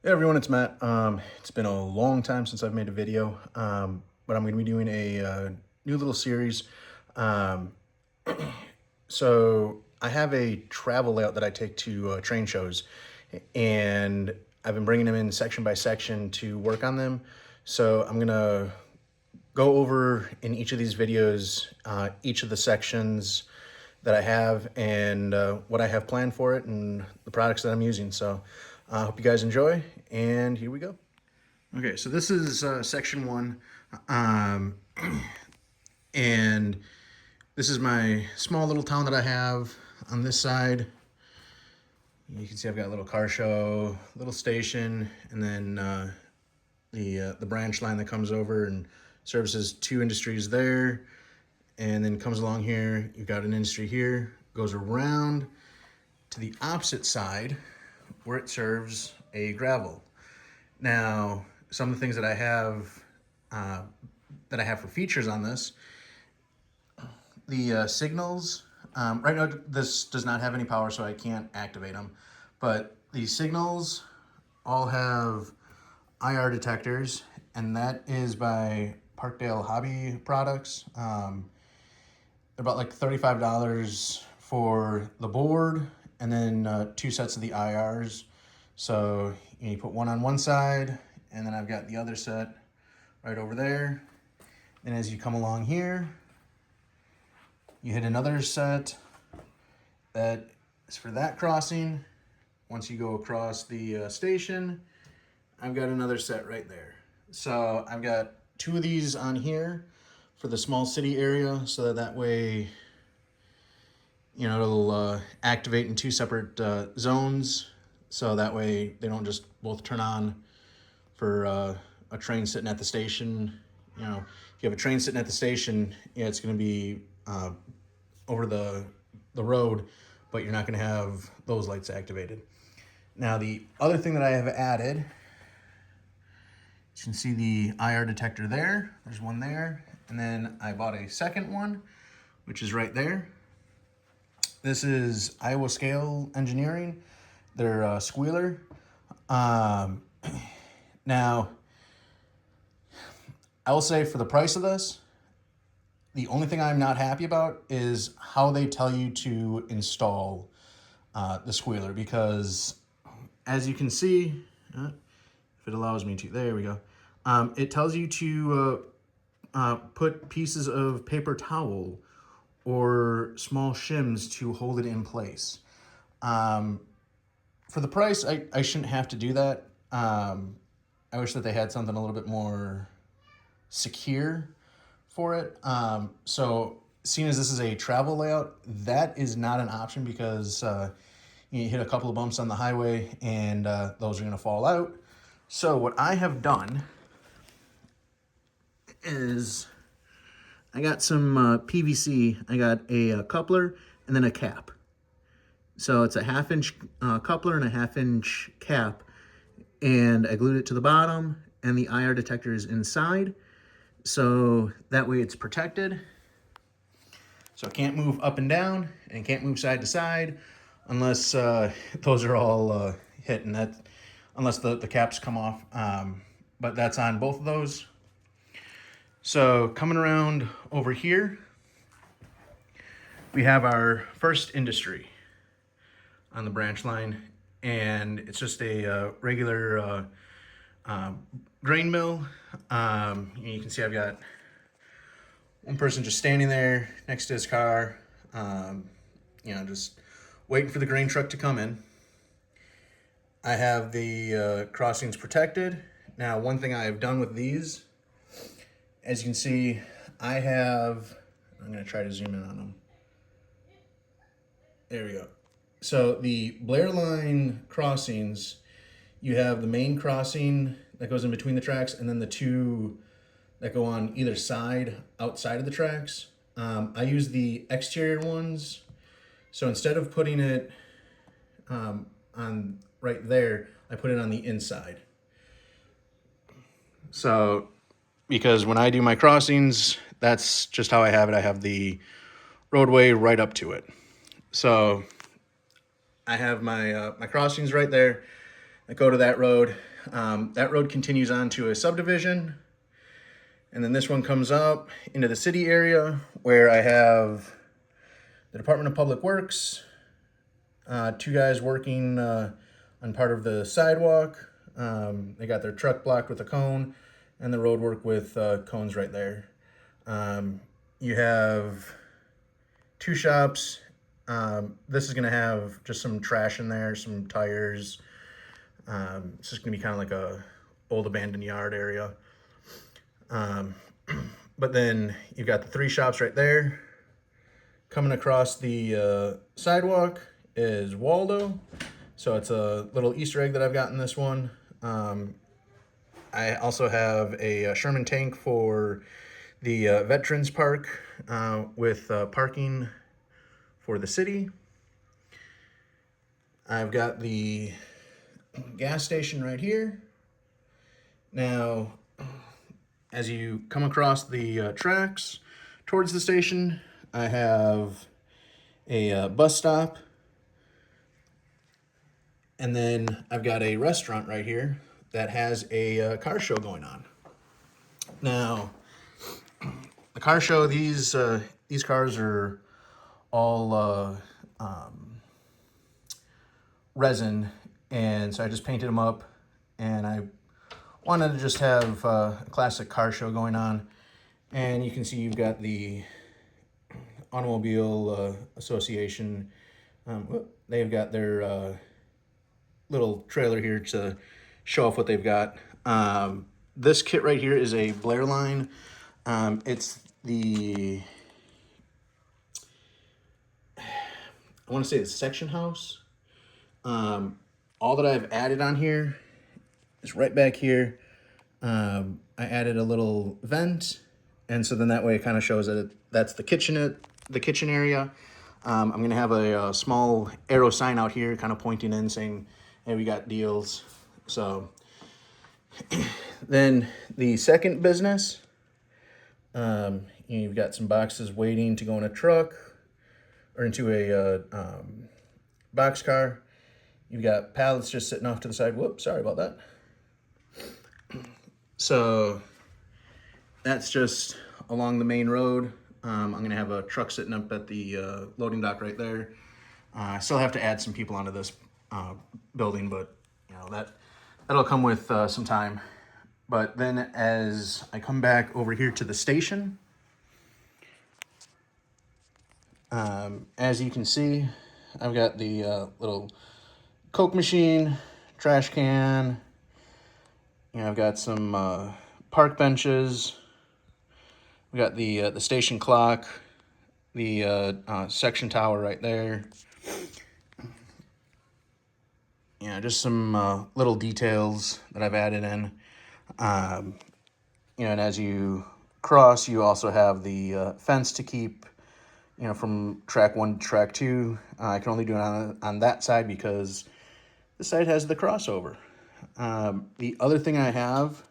Hey everyone, it's Matt. It's been a long time since I've made a video, but I'm going to be doing a new little series. Um, so I have a travel layout that I take to train shows, and I've been bringing them in section by section to work on them. So I'm going to go over in each of these videos, each of the sections that I have and what I have planned for it and the products that I'm using. So I hope you guys enjoy, and here we go. Okay, so this is section one, um, and this is my small little town that I have on this side. You can see I've got a little car show, little station, and then the branch line that comes over and services two industries there, and then comes along here. You've got an industry here, goes around to the opposite side where it serves a gravel. Now, some of the things uh, that I have for features on this, the signals. Right now, this does not have any power, so I can't activate them. But these signals all have IR detectors, and that is by Parkdale Hobby Products. They're about like $35 for the board, and then two sets of the IRs. So you put one on one side, and then I've got the other set right over there. And as you come along here, you hit another set that is for that crossing. Once you go across the station, I've got another set right there. So I've got two of these on here for the small city area, so that way, you know, it'll activate in two separate zones. So that way they don't just both turn on for a train sitting at the station. You know, if you have a train sitting at the station, yeah, it's going to be over the road, but you're not going to have those lights activated. Now, the other thing that I have added, you can see the IR detector there. There's one there. And then I bought a second one, which is right there. This is Iowa Scale Engineering. They're a squealer. Now, I will say for the price of this, the only thing I'm not happy about is how they tell you to install the squealer, because as you can see, if it allows me to, there we go. It tells you to put pieces of paper towel or small shims to hold it in place. For the price, I shouldn't have to do that. I wish that they had something a little bit more secure for it. So seeing as this is a travel layout, that is not an option, because you hit a couple of bumps on the highway and those are going to fall out. So what I have done is I got some PVC. I got a coupler and then a cap. So it's a 1/2 inch coupler and a 1/2 inch cap, and I glued it to the bottom, and the IR detector is inside. So that way it's protected. So it can't move up and down, and it can't move side to side unless those are all hit, and that unless the caps come off. But that's on both of those. So coming around over here, we have our first industry on the branch line, and it's just a regular grain mill. You can see I've got one person just standing there next to his car, just waiting for the grain truck to come in. I have the crossings protected. Now, one thing I have done with these, as you can see, I'm going to try to zoom in on them. There we go. So the Blair Line crossings, you have the main crossing that goes in between the tracks, and then the two that go on either side outside of the tracks. I use the exterior ones. So instead of putting it on right there, I put it on the inside. So, because when I do my crossings, that's just how I have it. I have the roadway right up to it. So I have my my crossings right there. that go to that road. That road continues on to a subdivision. And then this one comes up into the city area where I have the Department of Public Works, two guys working on part of the sidewalk. They got their truck blocked with a cone, and the road work with cones right there. You have two shops. This is gonna have just some trash in there, some tires. It's just gonna be kind of like a old abandoned yard area. But then you've got the three shops right there. Coming across the sidewalk is Waldo. So it's a little Easter egg that I've got in this one. I also have a Sherman tank for the Veterans Park with parking for the city. I've got the gas station right here. Now, as you come across the tracks towards the station, I have a bus stop. And then I've got a restaurant right here that has a car show going on. Now, the car show, these cars are all resin, and so I just painted them up, and I wanted to just have a classic car show going on. And you can see you've got the Automobile Association. They've got their little trailer here to show off what they've got. This kit right here is a Blair line. It's the, I want to say the section house. All that I've added on here is right back here. I added a little vent, and so then that way it kind of shows that that's the kitchen area. I'm gonna have a small arrow sign out here, kind of pointing in, saying, "Hey, we got deals." So then the second business, you've got some boxes waiting to go in a truck or into a box car. You've got pallets just sitting off to the side. Whoops, sorry about that. So that's just along the main road. I'm gonna have a truck sitting up at the loading dock right there. I still have to add some people onto this building, but you know that'll come with some time. But then as I come back over here to the station, as you can see, I've got the little Coke machine, trash can. You know, I've got some park benches. We got the station clock, the section tower right there. You know, just some little details that I've added in. You know, and as you cross, you also have the fence to keep, you know, from track 1 to track 2. I can only do it on that side because the side has the crossover. The other thing I have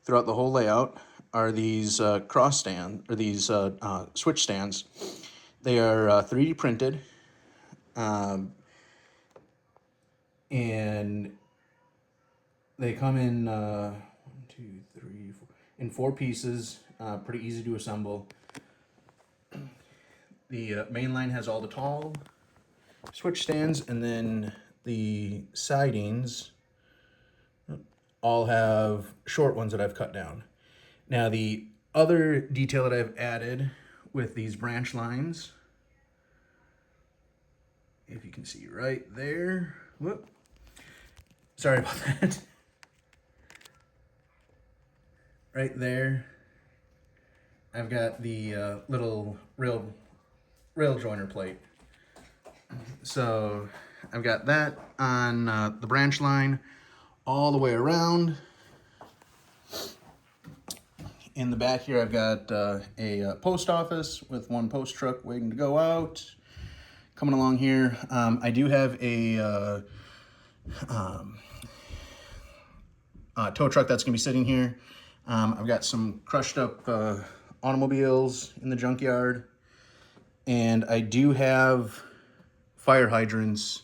throughout the whole layout are these cross stand or these switch stands. They are 3D printed, and they come in 1, 2, 3, 4 in 4 pieces. Pretty easy to assemble. The main line has all the tall switch stands, and then the sidings all have short ones that I've cut down. Now the other detail that I've added with these branch lines, if you can see right there, whoop, sorry about that. Right there, I've got the little rail joiner plate. So I've got that on the branch line all the way around. In the back here, I've got a post office with 1 post truck waiting to go out. Coming along here, I do have a tow truck that's gonna be sitting here. I've got some crushed up automobiles in the junkyard, and I do have fire hydrants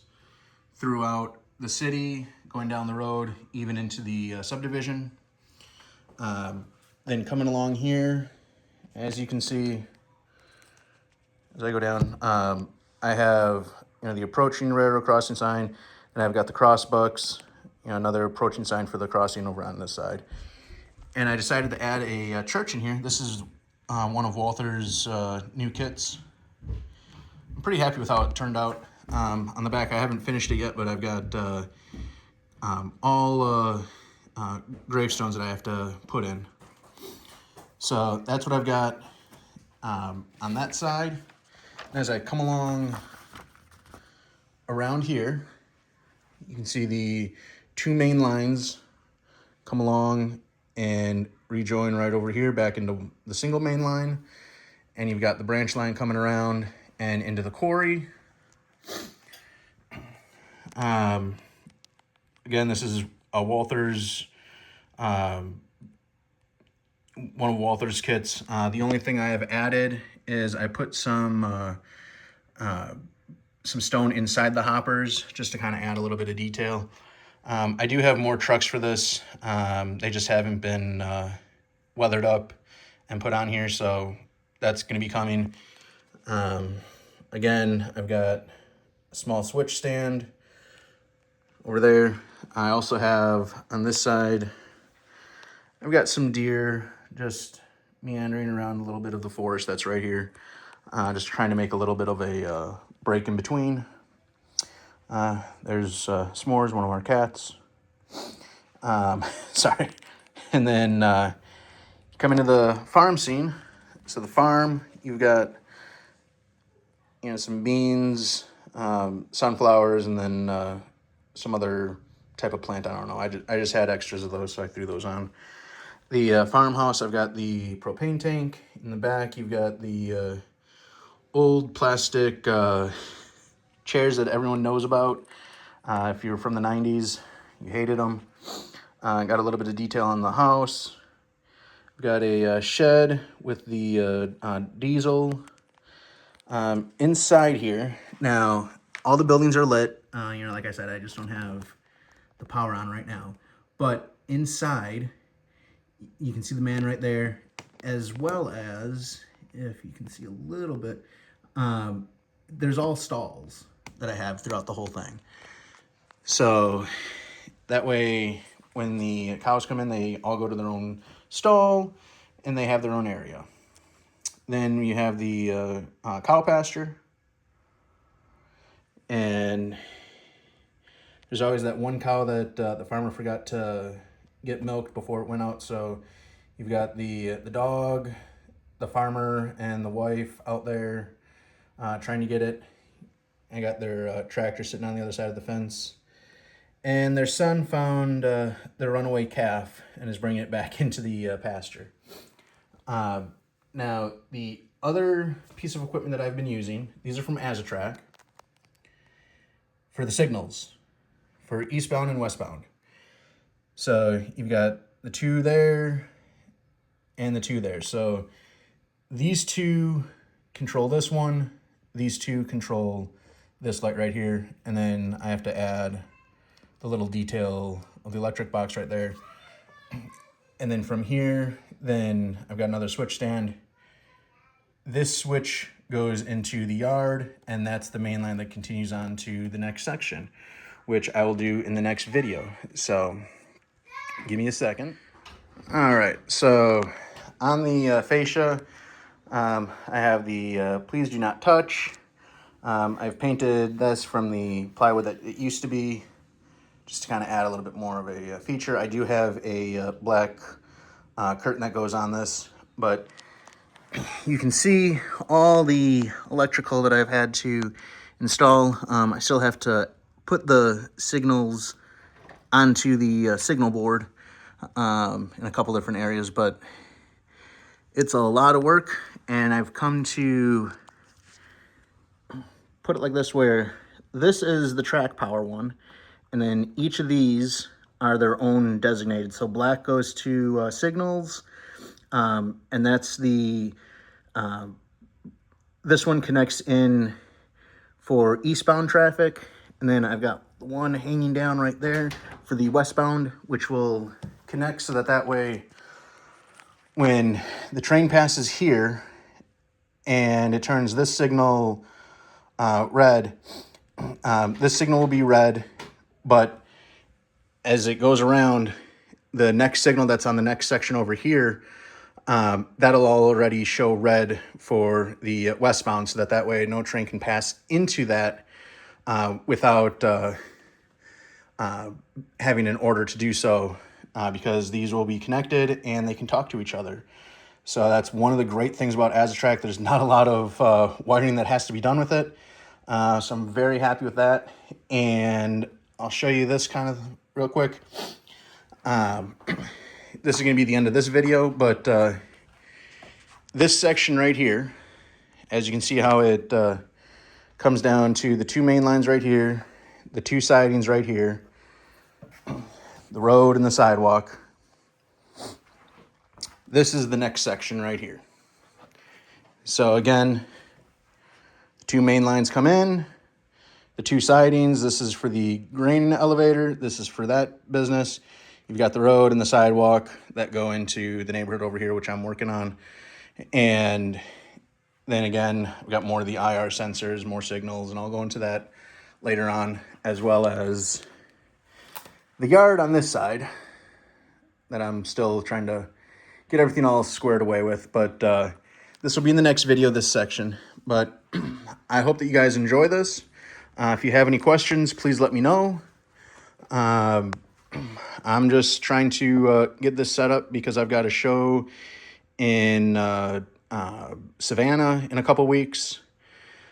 throughout the city going down the road, even into the subdivision. Then coming along here, as you can see, as I go down, I have the approaching railroad crossing sign, and I've got the crossbucks, another approaching sign for the crossing over on this side. And I decided to add a church in here. This is one of Walther's new kits. I'm pretty happy with how it turned out. On the back, I haven't finished it yet, but I've got all gravestones that I have to put in. So that's what I've got on that side. And as I come along around here, you can see the two main lines come along and rejoin right over here back into the single main line. And you've got the branch line coming around and into the quarry. Again, this is a Walther's, one of Walther's kits. The only thing I have added is I put some stone inside the hoppers just to kind of add a little bit of detail. I do have more trucks for this. They just haven't been weathered up and put on here, so that's going to be coming. Again, I've got a small switch stand over there. I also have on this side, I've got some deer just meandering around a little bit of the forest that's right here. Just trying to make a little bit of a break in between. There's S'mores, one of our cats. Sorry. And then come into the farm scene. So the farm, you've got some beans, sunflowers, and then some other type of plant. I don't know. I just had extras of those, so I threw those on. The farmhouse, I've got the propane tank. In the back, you've got the old plastic chairs that everyone knows about. If you're from the 90s, you hated them. Got a little bit of detail on the house. We've got a shed with the diesel. Inside here, now, all the buildings are lit. Like I said, I just don't have the power on right now. But inside, you can see the man right there, as well as, if you can see a little bit, there's all stalls that I have throughout the whole thing. So that way, when the cows come in, they all go to their own stall, and they have their own area. Then you have the cow pasture. And there's always that one cow that the farmer forgot to get milked before it went out. So you've got the dog, the farmer, and the wife out there trying to get it. I got their tractor sitting on the other side of the fence. And their son found their runaway calf and is bringing it back into the pasture. Now, the other piece of equipment that I've been using, these are from Azatrac, for the signals, for eastbound and westbound. So you've got the two there and the two there. So these two control this one, these two control this light right here, and then I have to add the little detail of the electric box right there. And then from here, then I've got another switch stand. This switch goes into the yard, and that's the main line that continues on to the next section, which I will do in the next video. So give me a second. All right, so on the fascia, I have the please do not touch. I've painted this from the plywood that it used to be, just to kind of add a little bit more of a feature. I do have a black curtain that goes on this, but you can see all the electrical that I've had to install. I still have to put the signals onto the signal board in a couple different areas, but it's a lot of work, and I've come to put it like this, where this is the track power one, and then each of these are their own designated. So black goes to signals, and that's the, this one connects in for eastbound traffic, and then I've got one hanging down right there for the westbound, which will connect so that way when the train passes here and it turns this signal red, this signal will be red, but as it goes around, the next signal that's on the next section over here, that'll already show red for the westbound, so that way no train can pass into that without having an order to do so, because these will be connected and they can talk to each other. So that's one of the great things about AZTRAC. There's not a lot of wiring that has to be done with it. So I'm very happy with that. And I'll show you this kind of real quick. This is going to be the end of this video, but this section right here, as you can see how it comes down to the two main lines right here, the two sidings right here, the road and the sidewalk. This is the next section right here. So again, the two main lines come in, the two sidings. This is for the grain elevator. This is for that business. You've got the road and the sidewalk that go into the neighborhood over here, which I'm working on. And then again, we've got more of the IR sensors, more signals, and I'll go into that later on, as well as the yard on this side that I'm still trying to get everything all squared away with. But this will be in the next video, this section. But I hope that you guys enjoy this. If you have any questions, please let me know. I'm just trying to get this set up because I've got a show in Savannah in a couple weeks.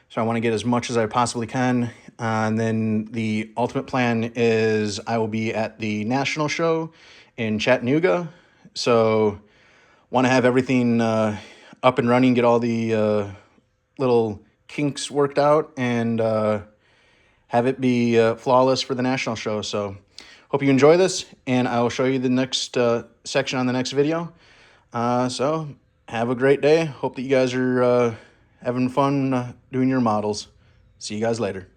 So I want to get as much as I possibly can. And then the ultimate plan is I will be at the national show in Chattanooga. So want to have everything up and running, get all the little kinks worked out, and have it be flawless for the national show. So hope you enjoy this, and I will show you the next section on the next video. So have a great day. Hope that you guys are having fun doing your models. See you guys later.